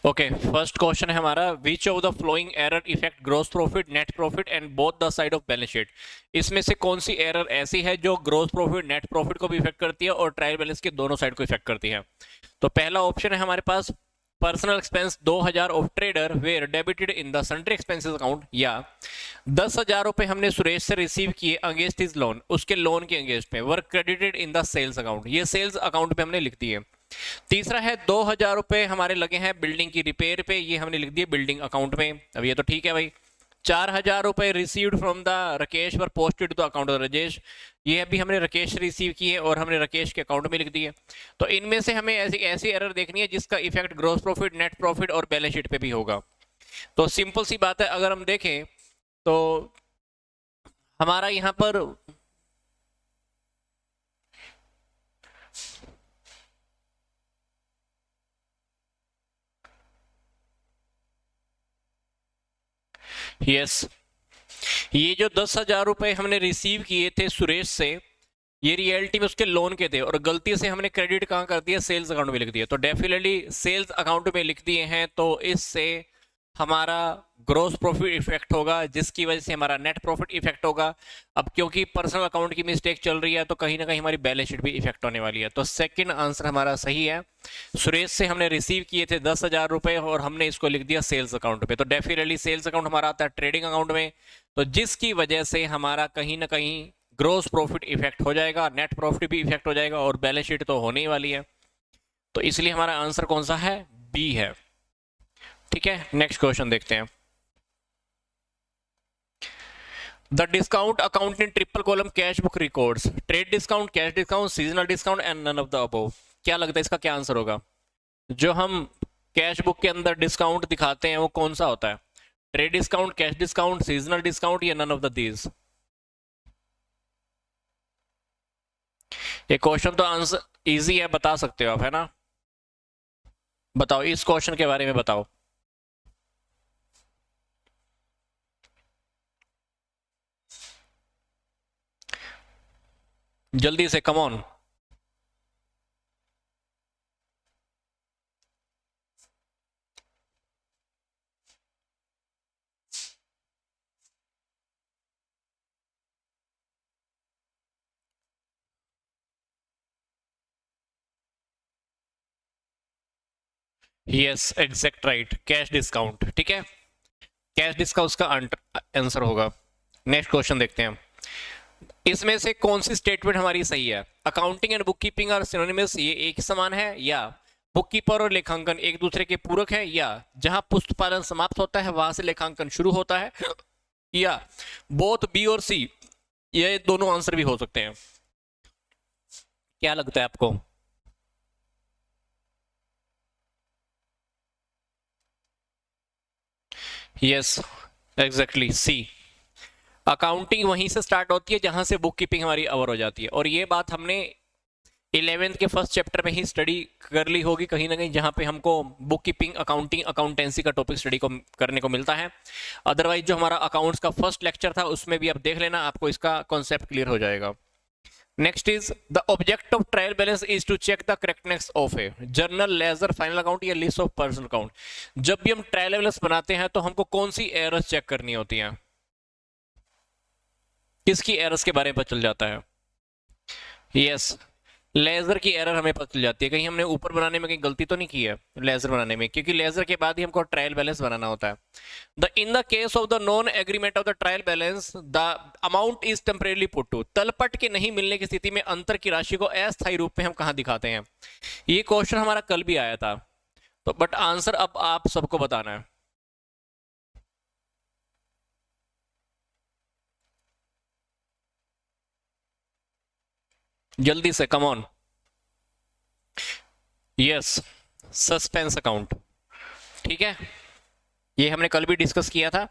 Okay, first question है हमारा, which of the following error affect gross profit, net profit and both the side of balance sheet. इसमें से कौन सी error ऐसी है जो ग्रोस प्रॉफिट नेट प्रॉफिट को भी इफेक्ट करती है और ट्रायल बैलेंस के दोनों साइड को इफेक्ट करती है। तो पहला ऑप्शन है हमारे पास, personal expense 2000 of trader were debited in the sundry expenses account, या 10,000 रुपए हमने सुरेश से रिसीव किए अगेंस्ट हिज लोन, उसके लोन के अगेंस्ट में were credited in the sales account, ये सेल्स अकाउंट पे हमने लिख दिए। तीसरा है 2000 रुपए हमारे लगे हैं बिल्डिंग की रिपेयर पे, ये हमने लिख दिए बिल्डिंग अकाउंट में। अब ये तो ठीक है भाई। 4000 रुपए रिसीव्ड फ्रॉम द राकेश पर posted to the account of Rajesh, ये भी हमने राकेश रिसीव किए और हमने राकेश के अकाउंट में लिख दिए। तो इनमें से हमें ऐसी ऐसी एरर देखनी है जिसका effect gross profit net profit और बैलेंस शीट पे भी होगा। तो सिंपल सी बात है, अगर हम देखें तो हमारा यहां पर यस, ये जो 10,000 रुपए हमने रिसीव किए थे सुरेश से, ये रियलिटी में उसके लोन के थे और गलती से हमने क्रेडिट कहाँ कर दिया, सेल्स अकाउंट में लिख दिया। तो डेफिनेटली सेल्स अकाउंट में लिख दिए हैं तो इससे हमारा ग्रोस प्रॉफिट इफेक्ट होगा, जिसकी वजह से हमारा नेट प्रॉफिट इफेक्ट होगा। अब क्योंकि पर्सनल अकाउंट की मिस्टेक चल रही है तो कहीं ना कहीं हमारी बैलेंस शीट भी इफेक्ट होने वाली है। तो सेकंड आंसर हमारा सही है। सुरेश से हमने रिसीव किए थे 10,000 रुपए और हमने इसको लिख दिया सेल्स अकाउंट पे। तो डेफिनेटली सेल्स अकाउंट हमारा आता है ट्रेडिंग अकाउंट में, तो जिसकी वजह से हमारा कहीं ना कहीं ग्रोस प्रॉफिट इफेक्ट हो जाएगा, नेट प्रॉफिट भी इफेक्ट हो जाएगा और बैलेंस शीट तो होने ही वाली है। तो इसलिए हमारा आंसर कौन सा है, बी है। ठीक है, नेक्स्ट क्वेश्चन देखते हैं। The discount account in triple column cash book records trade discount, cash discount, seasonal discount and none of the above. क्या लगता है इसका क्या आंसर होगा? जो हम कैश बुक के अंदर डिस्काउंट दिखाते हैं वो कौन सा होता है? Trade discount, cash discount, seasonal discount या नन ऑफ द दीज? ये क्वेश्चन तो आंसर इजी है, बता सकते हो आप, है ना? बताओ इस क्वेश्चन के बारे में बताओ। जल्दी से, come on. Yes, exact right, cash discount. ठीक है, कैश डिस्काउंट उसका आंसर होगा। नेक्स्ट क्वेश्चन देखते हैं। इसमें से कौन सी स्टेटमेंट हमारी सही है? अकाउंटिंग एंड बुक कीपिंग और सिनोनिमस, ये एक ही समान है, या बुक कीपर और लेखांकन एक दूसरे के पूरक है, या जहां पुस्तपालन समाप्त होता है वहां से लेखांकन शुरू होता है, या बोथ बी और सी, ये दोनों आंसर भी हो सकते हैं। क्या लगता है आपको? यस, एग्जैक्टली सी। अकाउंटिंग वहीं से स्टार्ट होती है जहां से बुक कीपिंग हमारी अवर हो जाती है, और ये बात हमने 11th के फर्स्ट चैप्टर में ही स्टडी कर ली होगी कहीं ना कहीं, जहां पे हमको बुक कीपिंग, अकाउंटिंग, अकाउंटेंसी का टॉपिक स्टडी को करने को मिलता है। अदरवाइज जो हमारा अकाउंट्स का फर्स्ट लेक्चर था उसमें भी आप देख लेना, आपको इसका कॉन्सेप्ट क्लियर हो जाएगा। Next is the object of trial balance is to check the correctness of a journal, ledger, final account या लिस्ट ऑफ पर्सनल अकाउंट। जब भी हम ट्रायल बैलेंस बनाते हैं तो हमको कौन सी एरर्स चेक करनी होती हैं? किसकी एरर्स के बारे में पता चल जाता है? यस, लेजर की एरर हमें पता चल जाती है, कहीं हमने ऊपर बनाने में कहीं गलती तो नहीं की है लेजर बनाने में, क्योंकि लेजर के बाद ही हमको ट्रायल बैलेंस बनाना होता है। The in the case of the non agreement of the trial balance the amount is temporarily put to, तलपट के नहीं मिलने की स्थिति में अंतर की राशि को अस्थायी रूप में हम कहां दिखाते हैं? ये क्वेश्चन हमारा कल भी आया था, तो बट आंसर अब आप सबको बताना है। जल्दी से, come on. Yes, suspense account. ठीक है, ये हमने कल भी डिस्कस किया था।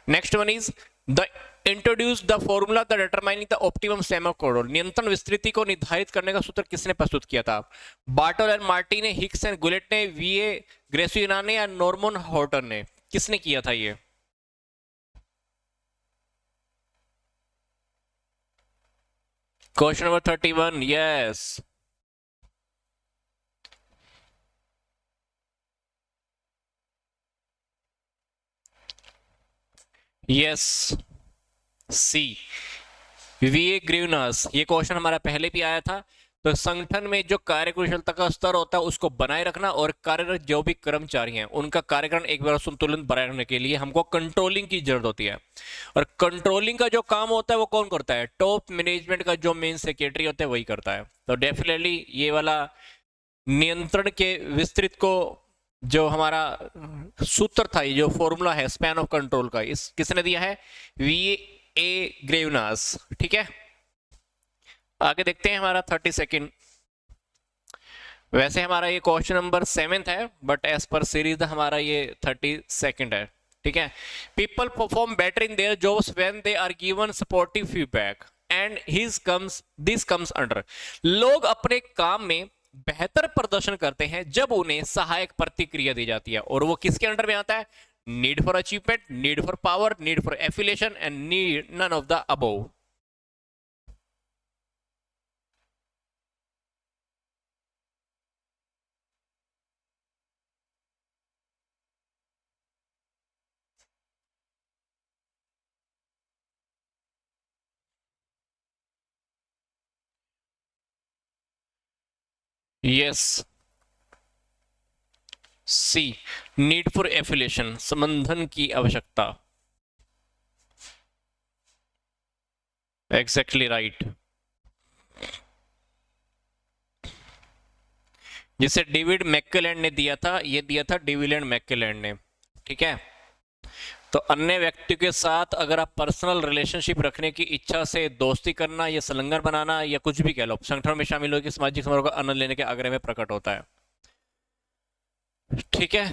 Next one is the introduce the formula the determining the optimum सेमाकोडोल, नियंत्रण विस्तृति को निर्धारित करने का सूत्र किसने प्रस्तुत किया था? बार्टोल एंड मार्टी ने, हिक्स एंड गुलेट ने, वीए ग्रेसियाना ने, या नॉर्मन हॉर्टन ने? किसने किया था ये? Question number 31, yes. यस, सी, वीए ग्रीवनस। ये क्वेश्चन हमारा पहले भी आया था। तो संगठन में जो कार्यकुशलता का स्तर होता है उसको बनाए रखना, और कार्यरत जो भी कर्मचारी हैं उनका कार्यक्रम एक बार संतुलन बनाए रखने के लिए हमको कंट्रोलिंग की जरूरत होती है। और कंट्रोलिंग का जो काम होता है वो कौन करता है? टॉप मैनेजमेंट का जो मेन सेक्रेटरी होता है वही करता है। तो डेफिनेटली ये वाला नियंत्रण के विस्तृत को जो हमारा सूत्र था, ये जो फॉर्मूला है स्पैन ऑफ कंट्रोल का, इस किसने दिया है? V A Graicunas. ठीक है, आगे देखते हैं हमारा 32nd। वैसे हमारा ये क्वेश्चन नंबर 7th है, बट एज पर सीरीज हमारा ये 32nd है। ठीक है, people perform better in their jobs when they are given supportive feedback and this comes under. लोग अपने काम में बेहतर प्रदर्शन करते हैं जब उन्हें सहायक प्रतिक्रिया दी जाती है, और वो किसके अंडर में आता है? Need for achievement, need for power, need for affiliation and need none of the above. Yes, C, need for affiliation, संबंधन की आवश्यकता। Exactly right. जिसे डेविड मैकलेलैंड ने दिया था, ये दिया था डेविड मैकलेलैंड ने। ठीक है, तो अन्य व्यक्ति के साथ अगर आप पर्सनल रिलेशनशिप रखने की इच्छा से दोस्ती करना या संलग्न बनाना या कुछ भी कह लो, संगठन में शामिल होकर सामाजिक समारोह का आनंद लेने के आग्रह में प्रकट होता है। ठीक है,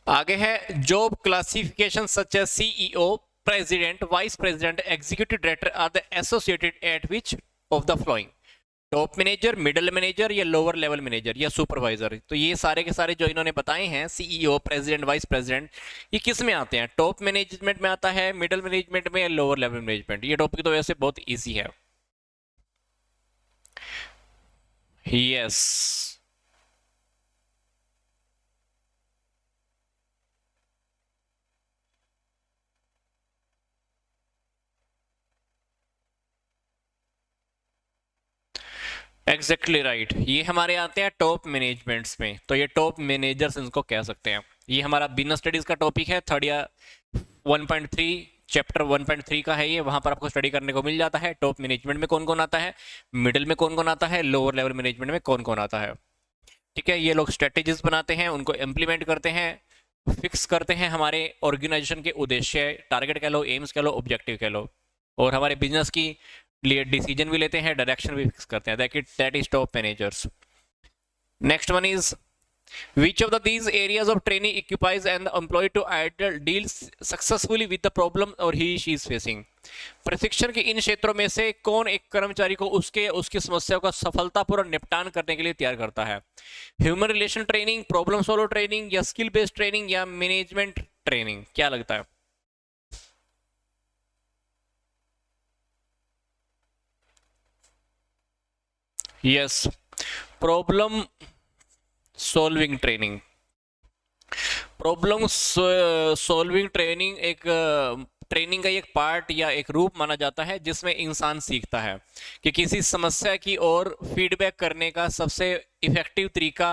आगे है job classification such as CEO, president, vice president, executive director are the associated at which of the following? Top manager, middle manager या लोअर लेवल मैनेजर या सुपरवाइजर? तो ये सारे के सारे जो इन्होंने बताए हैं, सीईओ, प्रेसिडेंट, वाइस प्रेसिडेंट, ये किस में आते हैं? टॉप मैनेजमेंट में आता है, मिडिल मैनेजमेंट में, या लोअर लेवल मैनेजमेंट? ये टॉपिक तो वैसे बहुत इजी है। Yes, exactly right. ये हमारे आते हैं टॉप मैनेजमेंट्स में, तो ये टॉप मैनेजर्स इनको कह सकते हैं। ये हमारा बिजनेस स्टडीज का टॉपिक है, थर्ड या 1.3 चैप्टर 1.3 का है ये। वहां पर आपको स्टडी करने को मिल जाता है टॉप मैनेजमेंट में कौन कौन आता है, मिडिल में कौन कौन आता है, लोअर लेवल मैनेजमेंट में कौन कौन आता है। ठीक है, ये लोग स्ट्रेटेजीज बनाते हैं, उनको इम्प्लीमेंट करते हैं, फिक्स करते हैं हमारे ऑर्गेनाइजेशन के उद्देश्य, टारगेट कह लो, एम्स कह लो, ऑब्जेक्टिव कह लो, और हमारे बिजनेस की लिए डिसीजन भी लेते हैं, डायरेक्शन भी फिक्स करते हैं। That is top managers. Next one is which of these areas of training occupies an employee to either deal successfully with the problem or he she is facing? प्रशिक्षण के इन क्षेत्रों में से कौन एक कर्मचारी को उसकी समस्याओं का सफलतापूर्वक निपटान करने के लिए तैयार करता है? Human relation training, problem solve training, या स्किल बेस्ड ट्रेनिंग, या मैनेजमेंट ट्रेनिंग? क्या लगता है? Yes, problem solving training. Problem solving training एक ट्रेनिंग का एक पार्ट या एक रूप माना जाता है जिसमें इंसान सीखता है कि किसी समस्या की ओर फीडबैक करने का सबसे इफेक्टिव तरीका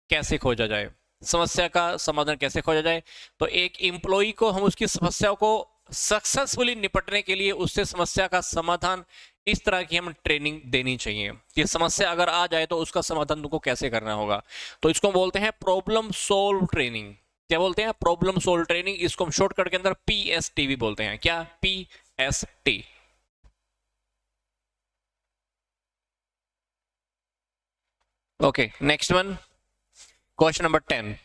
कैसे खोजा जाए, समस्या का समाधान कैसे खोजा जाए। तो एक एम्प्लॉय को हम उसकी समस्या को सक्सेसफुली निपटने के लिए उससे समस्या का समाधान इस तरह की हम ट्रेनिंग देनी चाहिए कि समस्या अगर आ जाए तो उसका समाधान तुमको कैसे करना होगा। तो इसको बोलते हैं प्रॉब्लम सोल्व ट्रेनिंग। क्या बोलते हैं? Problem solve training. इसको हम शॉर्टकट के अंदर PST भी बोलते हैं। क्या? PST। Okay, next one, question number 10।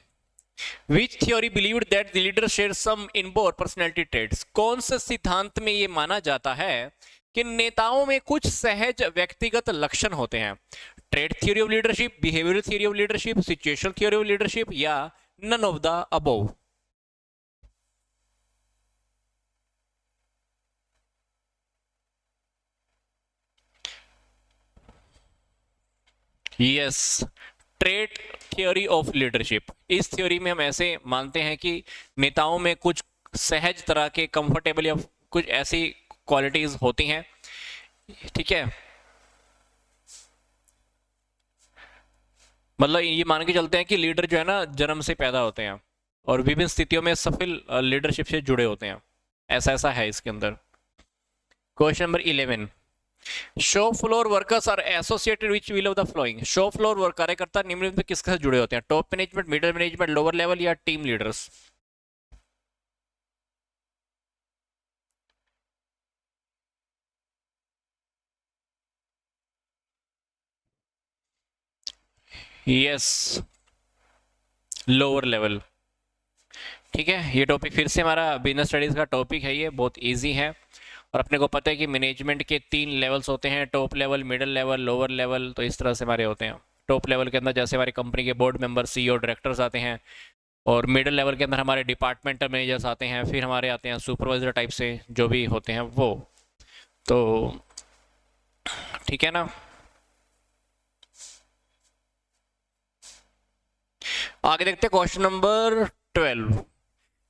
Which theory believed that the leader shares some inborn personality traits? कौन से सिद्धांत में ये माना जाता है कि नेताओं में कुछ सहज व्यक्तिगत लक्षण होते हैं? Trait theory of leadership, behaviour theory of leadership, situational theory of leadership, या none of the above? Yes, trait theory of leadership. इस थ्योरी में हम ऐसे मानते हैं कि नेताओं में कुछ सहज तरह के कंफर्टेबल या कुछ ऐसी क्वालिटीज होती हैं, ठीक है। मतलब ये मान के चलते हैं कि लीडर जो है ना जन्म से पैदा होते हैं और विभिन्न स्थितियों में सफल लीडरशिप से जुड़े होते हैं, ऐसा ऐसा है इसके अंदर। Question number 11, shop floor workers are associated which will of the following. Shop floor work कार्यकर्ता निम्नलिखित में किसके साथ जुड़े होते हैं? Top management, middle management, lower level या team leaders? Yes, lower level. ठीक है, ये टॉपिक फिर से हमारा बिजनेस स्टडीज का टॉपिक है, ये बहुत इजी है और अपने को पता है कि मैनेजमेंट के 3 लेवल्स होते हैं, top level, middle level, lower level. तो इस तरह से हमारे होते हैं। टॉप लेवल के अंदर जैसे हमारी कंपनी के बोर्ड मेंबर, सीईओ, डायरेक्टर्स आते हैं, और मिडिल लेवल के अंदर हमारे डिपार्टमेंटल मैनेजर्स आते हैं, फिर हमारे आते हैं सुपरवाइजर टाइप से जो भी होते हैं वो। तो ठीक है ना। आगे देखते हैं question number 12,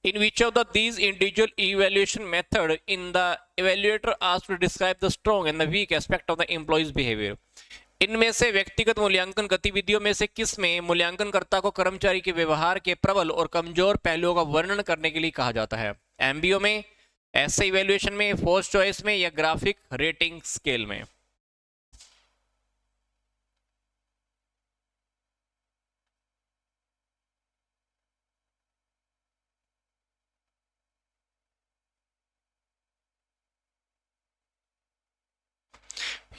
in which of these individual evaluation method in the evaluator asked to describe the strong and the weak aspect of the employee's behavior। इनमें से व्यक्तिगत मूल्यांकन गतिविधियों में से किस में मूल्यांकनकर्ता को कर्मचारी के व्यवहार के प्रबल और कमजोर पहलुओं का वर्णन करने के लिए कहा जाता है? एमबीओ में, ऐसे इवेल्युएशन में, फोर्स चॉइस में या ग्राफिक रेटिंग स्केल में?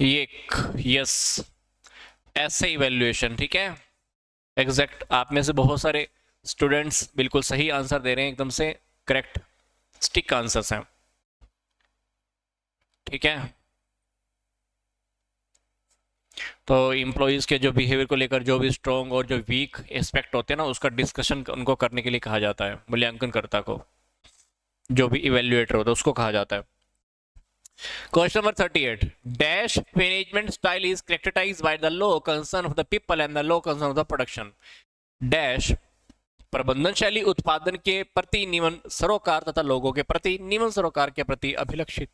ये यस, ऐसे इवेल्युएशन। ठीक है, एग्जैक्ट। आप में से बहुत सारे स्टूडेंट्स बिल्कुल सही आंसर दे रहे हैं, एकदम से करेक्ट स्टिक आंसर्स हैं। ठीक है, तो इम्प्लॉइज के जो बिहेवियर को लेकर जो भी स्ट्रॉन्ग और जो वीक एस्पेक्ट होते हैं ना, उसका डिस्कशन उनको करने के लिए कहा जाता है, मूल्यांकनकर्ता को, जो भी इवेल्युएटर होता है उसको कहा जाता है। Question number 38, dash management style is characterized by the low concern of the people and the low concern of the production। dash प्रबंधन शैली उत्पादन के प्रति निम्न सरोकार तथा लोगों के प्रति निम्न सरोकार के प्रति अभिलक्षित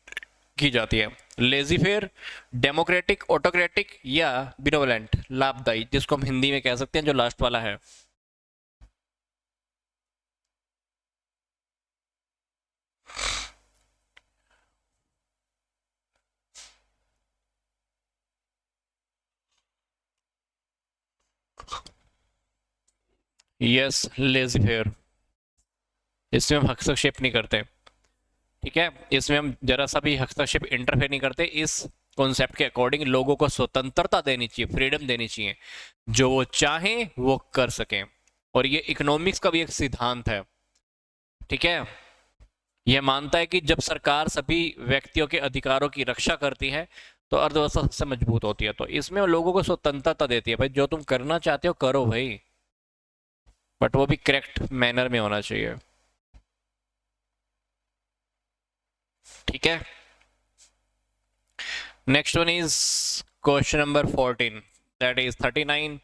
की जाती है। लेजी फेयर, डेमोक्रेटिक, ऑटोक्रेटिक या बिनोवलेंट, लाभदायी, जिसको हम हिंदी में कह सकते हैं जो लास्ट वाला है। Yes, lazy fair. इसमें हम हस्तक्षेप नहीं करते। ठीक है, इसमें हम जरा सा भी हस्तक्षेप, इंटरफेयर नहीं करते। इस कॉन्सेप्ट के अकॉर्डिंग लोगों को स्वतंत्रता देनी चाहिए, फ्रीडम देनी चाहिए, जो वो चाहें वो कर सकें। और ये इकोनॉमिक्स का भी एक सिद्धांत है। ठीक है, यह मानता है कि जब सरकार सभी व्यक्तियों के अधिकारों की रक्षा करती है तो अर्थव्यवस्था सबसे मजबूत होती है। तो इसमें लोगों को स्वतंत्रता देती है, भाई जो तुम करना चाहते हो करो भाई, बट वो भी करेक्ट मैनर में होना चाहिए। ठीक है, next one is question number 14, that is 39,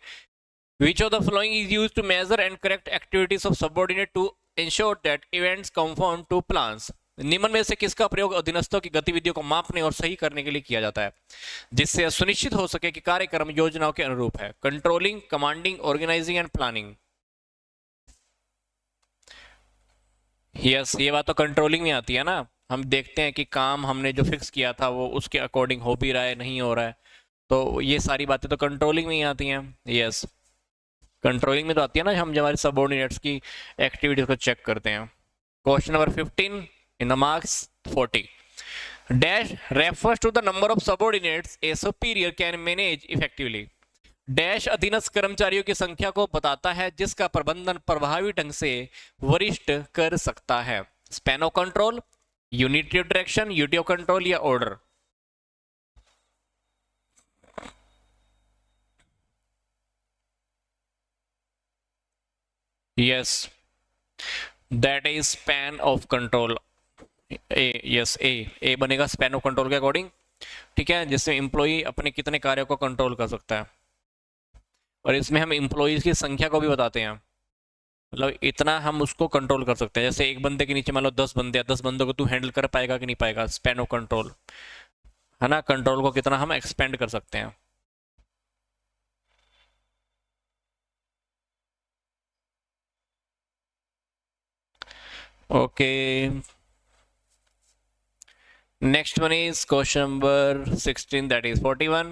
which of the following is used to measure and correct activities of subordinate to ensure that events conform to plans। निम्न में से किसका प्रयोग अधीनस्थों की गतिविधियों को मापने और सही करने के लिए किया जाता है, जिससे सुनिश्चित हो सके कि कार्यक्रम योजनाओं के अनुरूप है? Controlling, commanding, organising and planning. Yes, ये बात तो कंट्रोलिंग में आती है ना। हम देखते हैं कि काम हमने जो फिक्स किया था वो उसके अकॉर्डिंग हो भी रहा है, नहीं हो रहा है, तो ये सारी बातें तो कंट्रोलिंग में ही आती हैं। यस, कंट्रोलिंग में तो आती है ना, हम हमारे सबऑर्डिनेट्स की एक्टिविटीज को चेक करते हैं। Question number 15 in the marks 40, dash refers to the number of subordinates a superior can manage effectively. Dash अधीनस्थ कर्मचारियों की संख्या को बताता है जिसका प्रबंधन प्रभावी ढंग से वरिष्ठ कर सकता है। Span of control, unity of direction, unity of control या order? Yes, that is span of control. A, yes, A बनेगा स्पैन ऑफ कंट्रोल के अकॉर्डिंग। ठीक है, जिसमें एम्प्लॉई अपने कितने कार्यों को कंट्रोल कर सकता है, और इसमें हम एम्प्लॉइज की संख्या को भी बताते हैं। मतलब इतना हम उसको कंट्रोल कर सकते हैं। जैसे एक बंदे के नीचे मान लो 10 बंदे हैं, 10 बंदों को तू हैंडल कर पाएगा कि नहीं पाएगा, स्पैन ऑफ कंट्रोल, है ना, कंट्रोल को कितना हम एक्सपेंड कर सकते हैं। Okay, next one is question number 16, that is 41.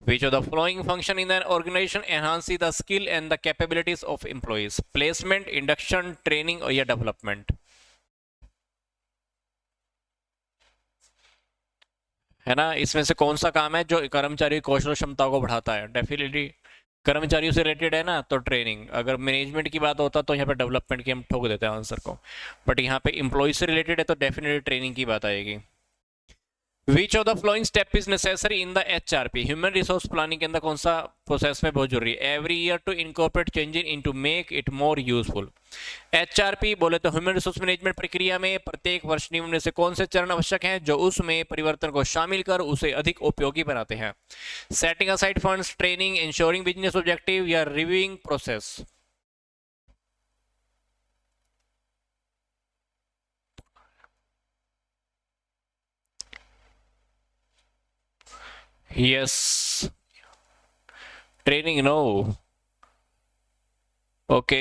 Which of the following function in an organization enhances the skill and the capabilities of employees? Placement, induction, training or या development? है ना, इसमें से कौन सा काम है जो कर्मचारी की कौशल क्षमता को बढ़ाता है? डेफिनेटली कर्मचारियों से रिलेटेड है ना, तो ट्रेनिंग। अगर मैनेजमेंट की बात होता तो यहाँ पे डेवलपमेंट की हम ठोक देते हैं आंसर को, बट यहाँ पे एम्प्लॉय से रिलेटेड है तो डेफिनेटली ट्रेनिंग की बात आएगी। Which of the following step is necessary in the HRP? Human resource planning के अंदर कौन सा प्रोसेस में बहुत जरूरी है? Every year to incorporate change in to make it more useful. HRP बोले तो ह्यूमन रिसोर्स मैनेजमेंट प्रक्रिया में प्रत्येक वर्ष निम्न में से कौन से चरण आवश्यक हैं जो उसमें परिवर्तन को शामिल कर उसे अधिक उपयोगी बनाते हैं? Setting aside funds, training, insuring business objective या reviewing process? Yes, training no. Okay,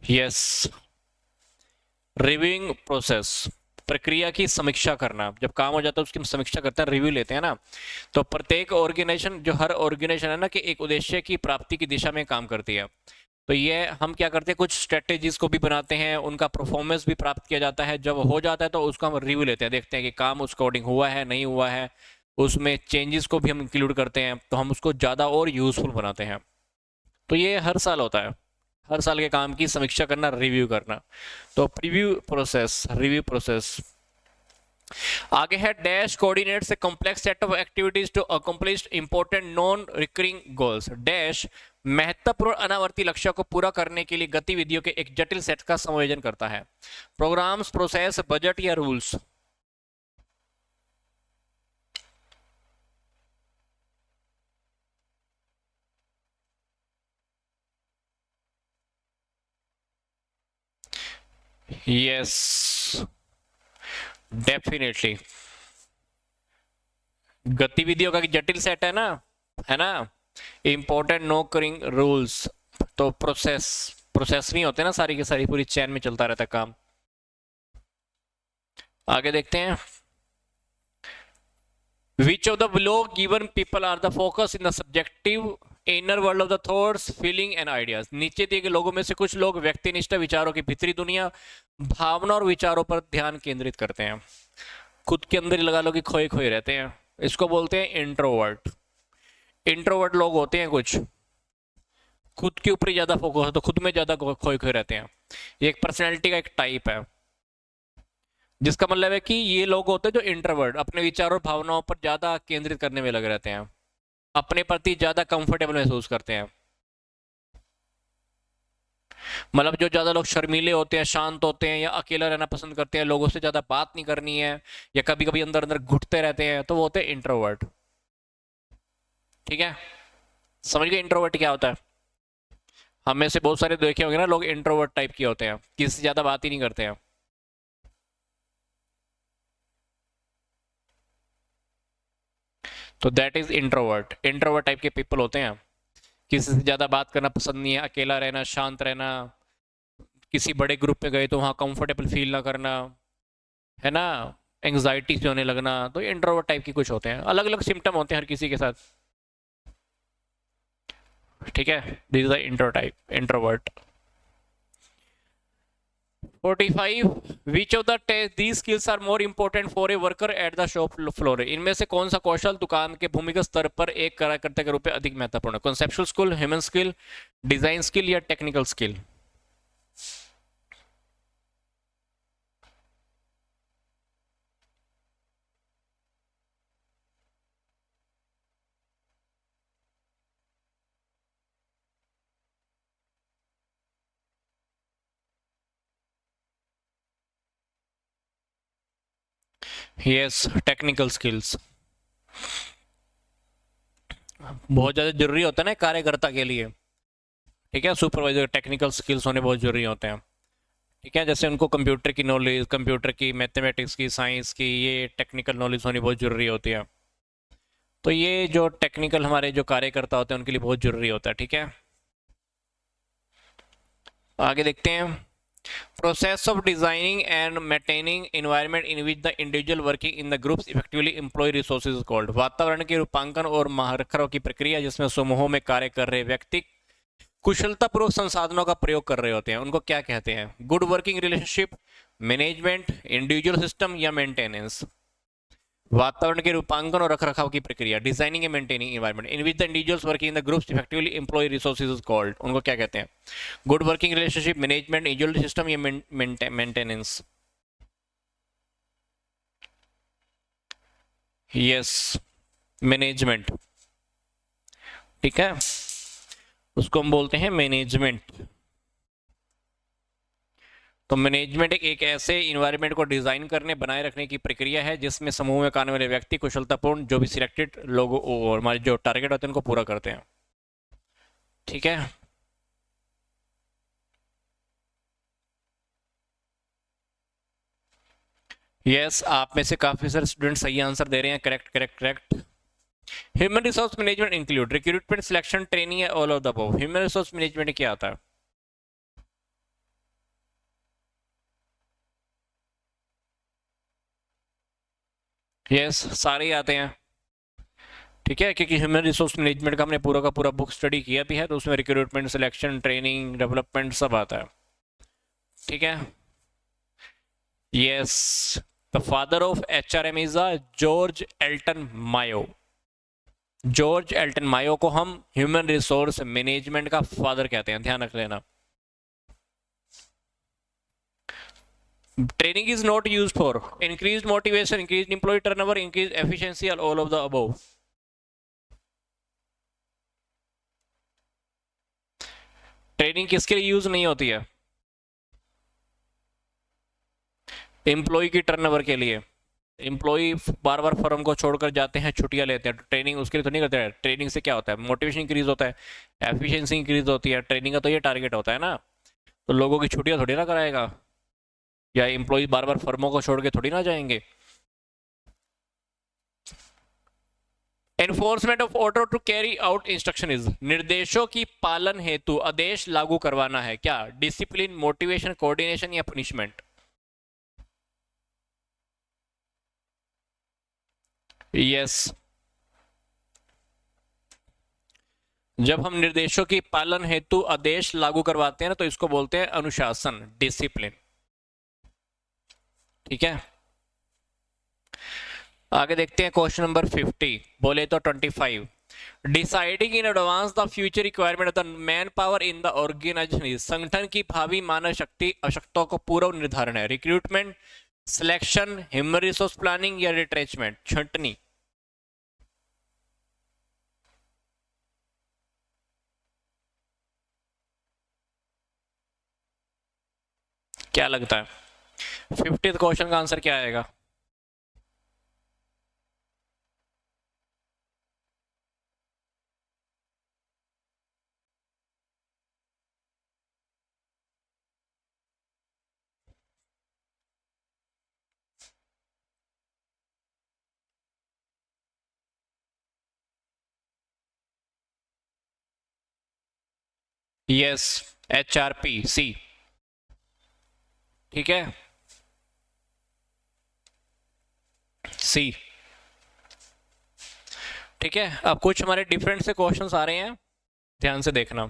yes, reviewing process, प्रक्रिया की समीक्षा करना। जब काम हो जाता है उसकी हम समीक्षा करते हैं, रिव्यू लेते हैं ना। तो प्रत्येक ऑर्गेनाइजेशन, जो हर ऑर्गेनाइजेशन है ना, कि एक उद्देश्य की प्राप्ति की दिशा में काम करती है। तो ये हम क्या करते हैं, कुछ स्ट्रेटेजीज को भी बनाते हैं, उनका परफॉर्मेंस भी प्राप्त किया जाता है। जब हो जाता है तो उसका हम रिव्यू लेते हैं, देखते हैं कि काम उस अकॉर्डिंग हुआ है नहीं हुआ है, उसमें चेंजेस को भी हम इंक्लूड करते हैं, तो हम उसको ज़्यादा और यूजफुल बनाते हैं। तो ये हर साल होता है, हर साल के काम की समीक्षा करना, रिव्यू करना। तो प्रीव्यू प्रोसेस, रिव्यू प्रोसेस। आगे है dash coordinates a complex set of activities to accomplish important non recurring goals. Dash महत्वपूर्ण अनावर्ती लक्ष्यों को पूरा करने के लिए गतिविधियों के एक जटिल सेट का संयोजन करता है। प्रोग्राम्स, प्रोसेस, बजट या रूल्स? यस, डेफिनेटली गतिविधियों का जटिल सेट है ना, इंपॉर्टेंट नो करिंग रूल्स। तो प्रोसेस, प्रोसेस नहीं होते ना, सारी की सारी पूरी चैन में चलता रहता है काम। आगे देखते हैं। Which of the below given people are the focus in the subjective inner world of the thoughts, feeling and ideas? नीचे दिए गए लोगों में से कुछ लोग व्यक्तिनिष्ठ विचारों की भीतरी दुनिया, भावना और विचारों पर ध्यान केंद्रित करते हैं। खुद के अंदर ही लगा लो कि खोए खोए रहते हैं, इसको बोलते हैं इंट्रोवर्ट। इंट्रोवर्ट लोग होते हैं कुछ, खुद के ऊपर ज्यादा फोकस है, तो खुद में ज्यादा खोए खोए रहते हैं। ये एक पर्सनैलिटी का एक टाइप है, जिसका मतलब है कि ये लोग होते हैं जो इंट्रोवर्ट, अपने विचार और भावनाओं पर ज्यादा केंद्रित करने में लगे रहते हैं, अपने प्रति ज्यादा कंफर्टेबल महसूस करते हैं। मतलब जो ज्यादा लोग शर्मीले होते हैं, शांत होते हैं या अकेला रहना पसंद करते हैं, लोगों से ज्यादा बात नहीं करनी है, या कभी कभी अंदर अंदर घुटते रहते हैं, तो वो होते हैं इंट्रोवर्ट। ठीक है, समझ गए इंट्रोवर्ट क्या होता है? हम में से बहुत सारे देखे होंगे ना, लोग इंट्रोवर्ट टाइप के होते हैं, किसी से ज्यादा बात ही नहीं करते हैं। तो that is introvert. Introvert type के पीपल होते हैं, किसी से ज़्यादा बात करना पसंद नहीं है, अकेला रहना, शांत रहना, किसी बड़े ग्रुप में गए तो वहाँ कंफर्टेबल फील ना करना, है ना, एंग्जाइटी से होने लगना। तो ये इंट्रोवर्ट टाइप की कुछ होते हैं, अलग अलग सिम्टम होते हैं हर किसी के साथ। ठीक है, this is the intro type, introvert. 45, which of the these skills are more important for a worker at the shop floor? इनमें से कौन सा कौशल दुकान के भूमिगत स्तर पर एक कार्यकर्ता के रूप में अधिक महत्वपूर्ण है? Conceptual skill, human skill, design skill या technical skill? Yes, technical skills बहुत ज्यादा जरूरी होता है ना कार्यकर्ता के लिए। ठीक है, सुपरवाइजर टेक्निकल स्किल्स होने बहुत जरूरी होते हैं। ठीक है, जैसे उनको कंप्यूटर की नॉलेज, कंप्यूटर की, मैथमेटिक्स की, साइंस की, ये टेक्निकल नॉलेज होनी बहुत ज़रूरी होती है। तो ये जो टेक्निकल हमारे जो कार्यकर्ता होते हैं उनके लिए बहुत ज़रूरी होता है। ठीक है, आगे देखते हैं। Process of designing and maintaining environment in which the individual working in the groups effectively employ resources called. वातावरण के रूपांकन और महारखरों की प्रक्रिया जिसमें समूहों में कार्य कर रहे व्यक्ति कुशलतापूर्वक संसाधनों का प्रयोग कर रहे होते हैं, उनको क्या कहते हैं? Good working relationship, management, individual system या मेंटेनेंस? वातावरण के रूपांकन और रखरखाव की प्रक्रिया, designing and maintaining environment in which the individuals working in the groups effectively employ resources is called, उनको क्या कहते हैं? Good working relationship, management, individual system या मेंटेनेंस? Yes, management. ठीक है, उसको हम बोलते हैं मैनेजमेंट। तो मैनेजमेंट एक ऐसे इन्वायरमेंट को डिजाइन करने, बनाए रखने की प्रक्रिया है जिसमें समूह में काम वाले व्यक्ति कुशलतापूर्ण जो भी सिलेक्टेड लोग और हमारे जो टारगेट होते हैं उनको पूरा करते हैं। ठीक है, यस, आप में से काफी सारे स्टूडेंट सही आंसर दे रहे हैं। Correct correct correct. Human resource management include recruitment, selection, training या all of the above? Human resource management क्या आता है? यस, सारे ही आते हैं। ठीक है, क्योंकि ह्यूमन रिसोर्स मैनेजमेंट का हमने पूरा का पूरा बुक स्टडी किया भी है, तो उसमें रिक्रूटमेंट, सिलेक्शन, ट्रेनिंग, डेवलपमेंट सब आता है। ठीक है, yes, the father of HRM is George Elton Mayo. George Elton Mayo को हम ह्यूमन रिसोर्स मैनेजमेंट का फादर कहते हैं, ध्यान रख लेना। Training is not used for increase motivation, increase employee turnover, increase efficiency, all of the above? Training किसके लिए यूज नहीं होती है? एम्प्लॉय की टर्नओवर के लिए। एम्प्लॉय बार बार फर्म को छोड़कर जाते हैं, छुट्टियां लेते हैं, तो ट्रेनिंग उसके लिए तो नहीं करते हैं। ट्रेनिंग से क्या होता है? मोटिवेशन इंक्रीज होता है, एफिशिएंसी इंक्रीज होती है। ट्रेनिंग का तो ये टारगेट होता है ना, तो लोगों की छुट्टियां थोड़ी ना कराएगा, या एम्प्लॉय बार बार फर्मों को छोड़ के थोड़ी ना जाएंगे। Enforcement of order to carry out instruction is, निर्देशों की पालन हेतु आदेश लागू करवाना है, क्या? डिसिप्लिन, मोटिवेशन, कोऑर्डिनेशन या पनिशमेंट? यस, जब हम निर्देशों की पालन हेतु आदेश लागू करवाते हैं ना, तो इसको बोलते हैं अनुशासन, डिसिप्लिन। ठीक है, आगे देखते हैं क्वेश्चन नंबर 50, बोले तो 25। Deciding in advance the future requirement of the manpower in the organisation, संगठन की भावी मानव शक्ति आवश्यकताओं को पूर्व निर्धारण है। Recruitment, selection, human resource planning या रिट्रेचमेंट? छंटनी। क्या लगता है 50th क्वेश्चन का आंसर क्या आएगा? यस, HRP सी। ठीक है, सी। ठीक है, अब कुछ हमारे डिफरेंट से क्वेश्चंस आ रहे हैं, ध्यान से देखना।